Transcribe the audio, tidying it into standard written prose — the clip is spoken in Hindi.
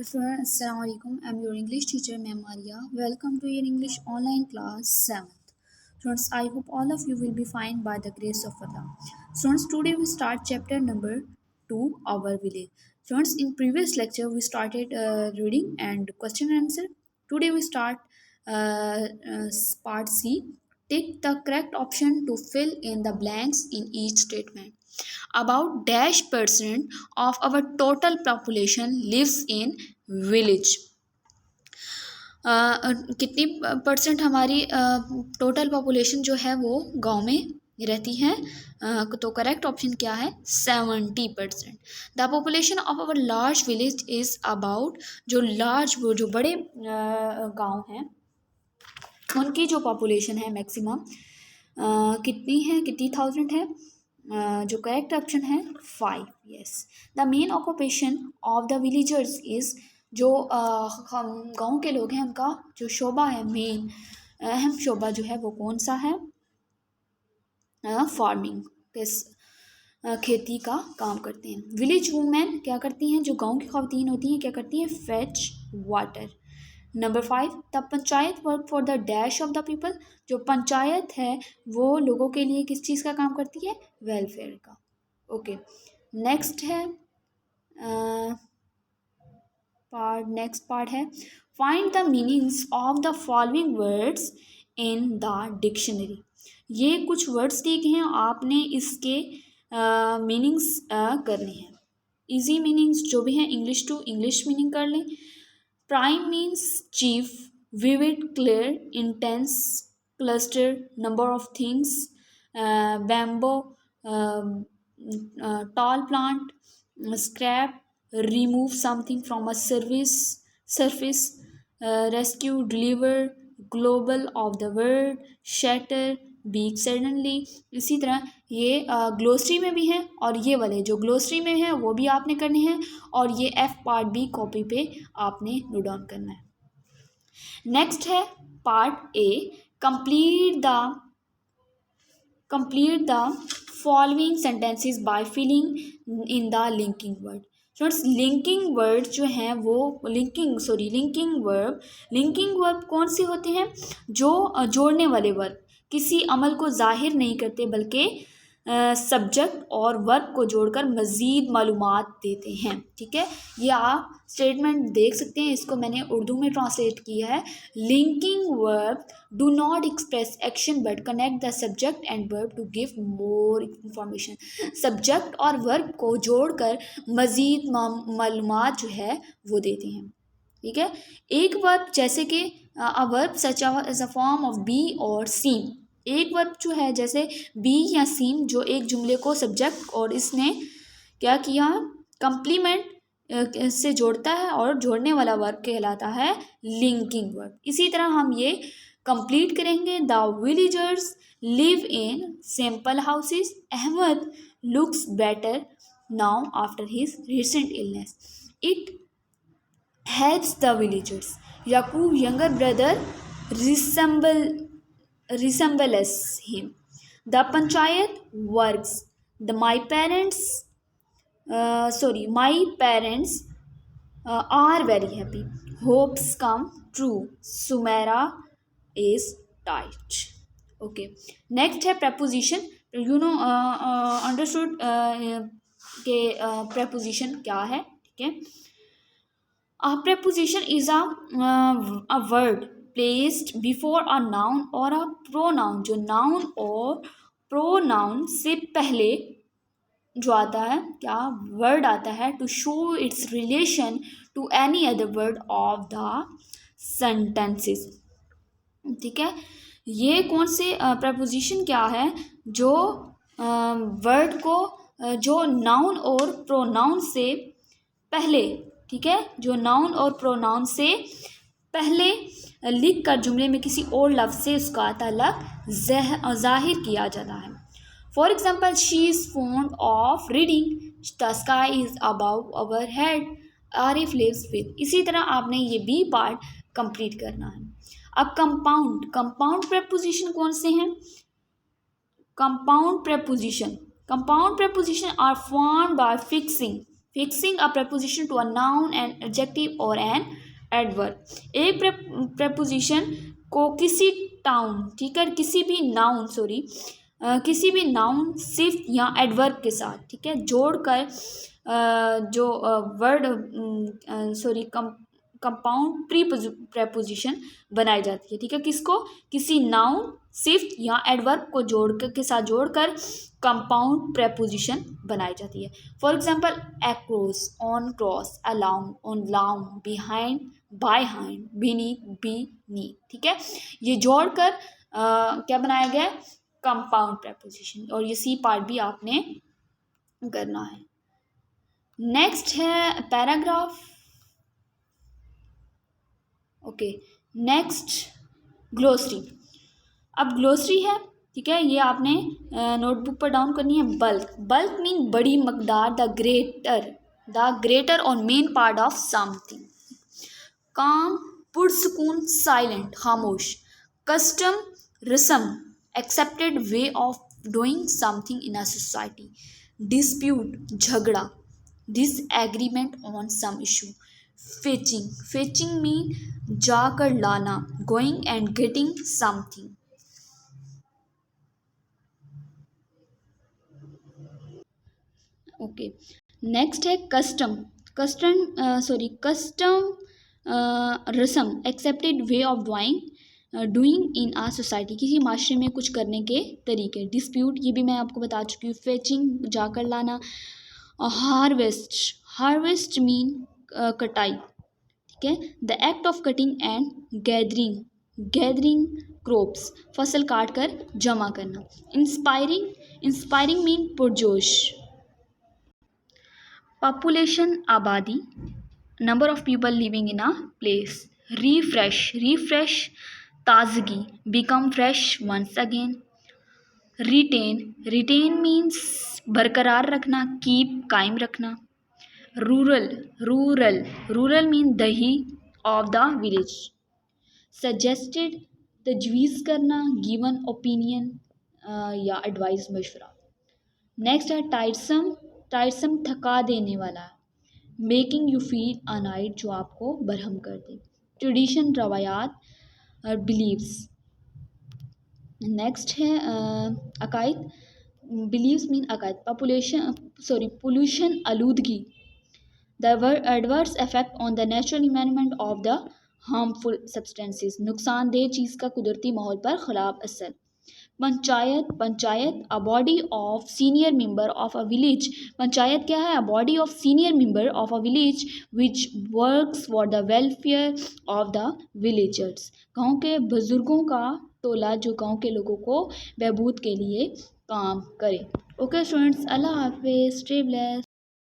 Everyone, Assalamu alaikum. I'm your English teacher, Ma'am Maria. Welcome to your English online class 7th. Students, I hope all of you will be fine by the grace of Allah. Students, today we start chapter number 2, Our Village. Students, in previous lecture we started reading and question and answer. Today we start part C. Take the correct option to fill in the blanks in each statement. About dash percent of our total population lives in village. कितनी परसेंट हमारी टोटल पॉपुलेशन जो है वो गांव में रहती है। तो करेक्ट ऑप्शन क्या है? 70%। The population of our large village is about, जो बड़े गांव हैं उनकी जो पॉपुलेशन है मैक्सिमम कितनी है, कितनी थाउजेंड है? जो करेक्ट ऑप्शन है 5। Yes. The main occupation of the villagers is, जो हम गांव के लोग हैं उनका जो शोबा है, मेन अहम शोबा जो है वो कौन सा है? फार्मिंग, खेती का काम करते हैं। विलेज वुमेन क्या करती हैं? जो गांव की ख़वातीन होती हैं क्या करती हैं? Fetch water. Number 5, the panchayat work for the dash of the people. जो पंचायत है वो लोगों के लिए किस चीज़ का काम करती है? वेलफेयर का। ओके, नेक्स्ट है नेक्स्ट पार्ट है find the meanings of the following words in the dictionary. ये कुछ वर्ड्स दिए गए हैं, आपने इसके मीनिंग्स करने हैं। इजी मीनिंग्स जो भी हैं इंग्लिश टू इंग्लिश मीनिंग कर लें। Prime means chief, vivid, clear, intense, cluster, number of things, bamboo, tall plant, scrap, remove something from a surface, rescue, deliver, global of the word, shatter, break suddenly. इसी तरह ये ग्लोसरी में भी हैं और ये वाले जो ग्लोसरी में हैं वो भी आपने करने हैं, और ये एफ पार्ट भी कॉपी पे आपने नोट डाउन करना है। नेक्स्ट है part A, complete the following sentences by filling in the linking word. Students, linking word जो हैं वो लिंकिंग वर्ब कौन से होते हैं? जो जोड़ने वाले वर्ब किसी अमल को जाहिर नहीं करते बल्कि सब्जेक्ट और वर्ब को जोड़कर मज़ीद मालूमात देते हैं। ठीक है, ये आप स्टेटमेंट देख सकते हैं, इसको मैंने उर्दू में ट्रांसलेट किया है। Linking verb do not express action but connect the subject and verb to give more information. Subject और वर्ब को जोड़कर मज़ीद मालूमात जो है वो देते हैं। ठीक है, एक वर्ब जैसे कि a verb such as a form of be और सीम। एक वर्ब जो है जैसे बी या सीम, जो एक जुमले को सब्जेक्ट और इसने क्या किया? कंप्लीमेंट से जोड़ता है और जोड़ने वाला वर्ब कहलाता है लिंकिंग वर्ब। इसी तरह हम ये कंप्लीट करेंगे। The villagers live in simple houses. Ahmed looks better now after his recent illness. It hates the villagers. Yaqub younger brother resembles him. The panchayat works. My parents are very happy. Hopes come true. Sumaira is tight. Okay, next है preposition. Understood के preposition क्या है? ठीक है, a preposition is a word placed before a noun or a pronoun, जो noun और pronoun से पहले जो आता है, क्या word आता है, to show its relation to any other word of the sentences। ठीक है, ये कौन से preposition क्या है? जो word को जो noun और pronoun से पहले, ठीक है, जो नाउन और प्रोनाउन से पहले लिख कर जुमले में किसी और लफ्ज़ से उसका ताल्लुक ज़ाहिर किया जाता है। For example, she is fond of reading, the sky is above our head, Arif lives with. इसी तरह आपने ये बी पार्ट कंप्लीट करना है। अब कंपाउंड प्रेपोजिशन कौन से हैं? Compound preposition are formed by fixing fixing a preposition to a noun and adjective और एन एडवर्ब। एक preposition को किसी टाउन, ठीक है, किसी भी नाउन, सॉरी, किसी भी नाउन सिर्फ या एडवर्ब के साथ, ठीक है, जोड़कर जो वर्ड, सॉरी, कंपाउंड प्रीपोजिशन बनाई जाती है, ठीक है, किसको, किसी नाउन सिर्फ या एडवर्ब को जोड़कर के साथ जोड़कर कंपाउंड प्रेपोजिशन बनाई जाती है। For example across, on cross, along, on long, behind, by hand, beneath, be, ठीक है, ये जोड़कर क्या बनाया गया है, कंपाउंड प्रेपोजिशन, और ये सी पार्ट भी आपने करना है। नेक्स्ट है पैराग्राफ। Okay, next glossary. अब ग्लोसरी है, ठीक है, ये आपने नोटबुक पर डाउन करनी है। बल्क, बल्क मीन बड़ी मकदार, द ग्रेटर और main part of something. Calm, पुरसकून, साइलेंट, खामोश। कस्टम, रस्म, accepted way of doing something in a society. Dispute, झगड़ा, disagreement on some issue. Fetching, fetching mean जाकर लाना, going and getting something. Okay, next है कस्टम। कस्टम रस्म, accepted way of doing in a society, किसी माशरे में कुछ करने के तरीके। डिस्प्यूट, ये भी मैं आपको बता चुकी हूँ, फेचिंग, जाकर लाना। हार्वेस्ट, हार्वेस्ट मीन कटाई, ठीक है, the act of cutting and gathering, gathering crops, फसल काट कर जमा करना। इंस्पायरिंग, इंस्पायरिंग मीन पुरजोश। पॉपुलेशन, आबादी, number of people living in a place. Refresh, refresh, ताजगी, become fresh once again. Retain, retain means बरकरार रखना, कीप, कायम रखना। रूरल, रूरल, रूरल मीन दही ऑफ द विलेज। सजेस्टेड, तजवीज़ करना, गिवन ओपिनियन या एडवाइस, मशवरा। नेक्स्ट है टायरसम, टायरसम थका देने वाला, मेकिंग यू फील अनाइड, जो आपको बरहम कर दे। ट्रेडिशन, रवायात, बिलीव्स। नेक्स्ट है अकायद, बिलीव्स मीन अकायद। पॉपुलेशन, सॉरी, पोल्यूशन, आलूदगी, the adverse effect on the natural environment of the harmful substances, नुकसानदेह चीज़ का कुदरती माहौल पर खराब असर। Panchayat, panchayat, a body of senior member of a village. Panchayat क्या है, a body of senior member of a village which works for the welfare of the villagers. गाँव के बुजुर्गों का टोला जो गाँव के लोगों को बहबूद के लिए काम करे। ओके स्टूडेंट्स, अल्लाह हाफिज़, स्टे ब्लेस्ड।